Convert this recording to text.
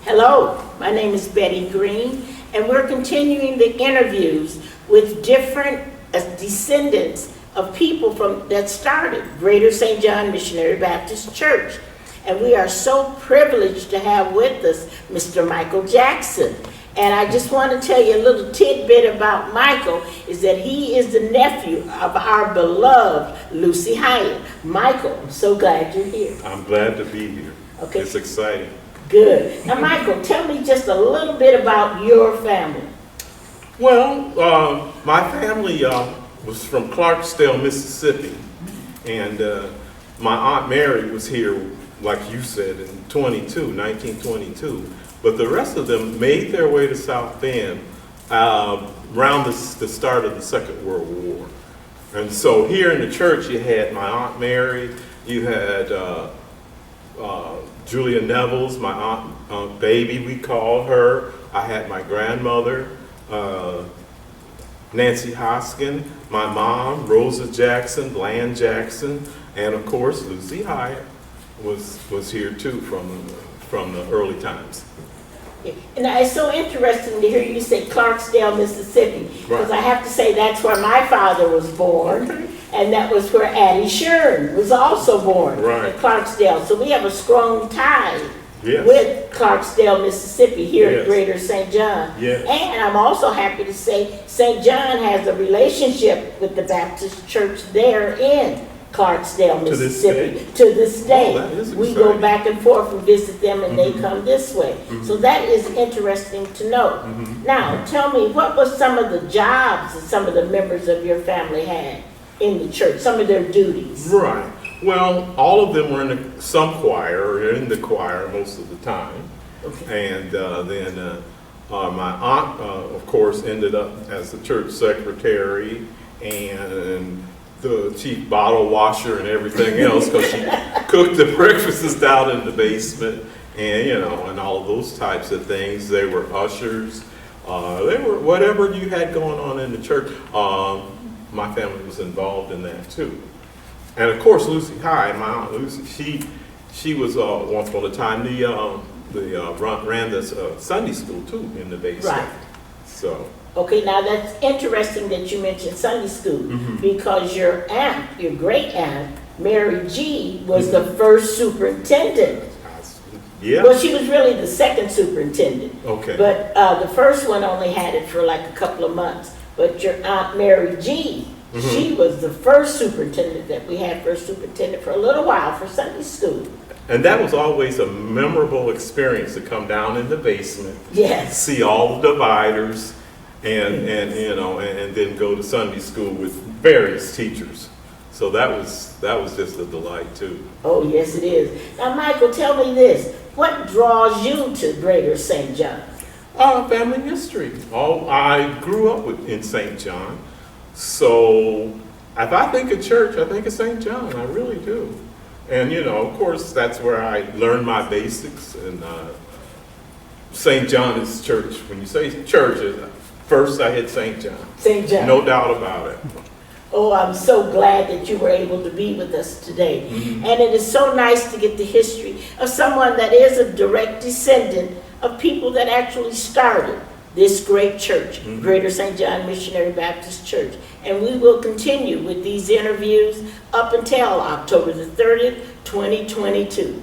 Hello, my name is Betty Green, and we're continuing the interviews with different descendants of people that started Greater St. John Missionary Baptist Church. And we are so privileged to have with us Mr. Michael Jackson. And I just want to tell you a little tidbit about Michael, is that he is the nephew of our beloved Lucy Hyatt. Michael, I'm so glad you're here. I'm glad to be here. Okay. It's exciting. Good. Now, Michael, tell me just a little bit about your family. Well, my family was from Clarksdale, Mississippi. And my Aunt Mary was here, like you said, in 1922. But the rest of them made their way to South Bend around the start of the Second World War. And so here in the church, you had my Aunt Mary, you had Julia Nevels, my aunt Baby, we called her. I had my grandmother, Nancy Hoskin, my mom, Rosa Jackson, Bland Jackson, and of course Lucy Hyatt was here too from the early times. And it's so interesting to hear you say Clarksdale, Mississippi, because I have to say that's where my father was born, and that was where Addie Shern was also born, in Clarksdale. So we have a strong tie with Clarksdale, Mississippi, here at Greater St. John. And I'm also happy to say St. John has a relationship with the Baptist church there in Clarksdale, Mississippi, to this day. We go back and forth and visit them, and they come this way. So that is interesting to know. Now, tell me, what was some of the jobs that some of the members of your family had in the church, some of their duties? Right. Well, all of them were in some choir, or in the choir most of the time. And then my aunt, of course, ended up as the church secretary and the chief bottle washer and everything else, because she cooked the breakfasts down in the basement, and and all of those types of things. They were ushers. They were whatever you had going on in the church. My family was involved in that too. And of course, Lucy Hyatt, my aunt Lucy, she was once upon a time ran this Sunday school too in the basement. Right. So. Okay, now that's interesting that you mentioned Sunday school, because your aunt, your great aunt, Mary G, was the first superintendent. Yeah. Well, she was really the second superintendent. Okay. But the first one only had it for like a couple of months. But your aunt Mary G, she was the first superintendent that we had, first superintendent for a little while for Sunday school. And that was always a memorable experience to come down in the basement. Yes. See all the dividers. And then go to Sunday school with various teachers. So that was just a delight too. Oh yes, it is. Now, Michael, tell me this: what draws you to Greater St. John? Family history. I grew up in St. John, so if I think of church, I think of St. John. I really do. And of course, that's where I learned my basics. And St. John is church. When you say church, first I hit St. John. St. John. No doubt about it. Oh, I'm so glad that you were able to be with us today. And it is so nice to get the history of someone that is a direct descendant of people that actually started this great church, Greater St. John Missionary Baptist Church. And we will continue with these interviews up until October the 30th, 2022.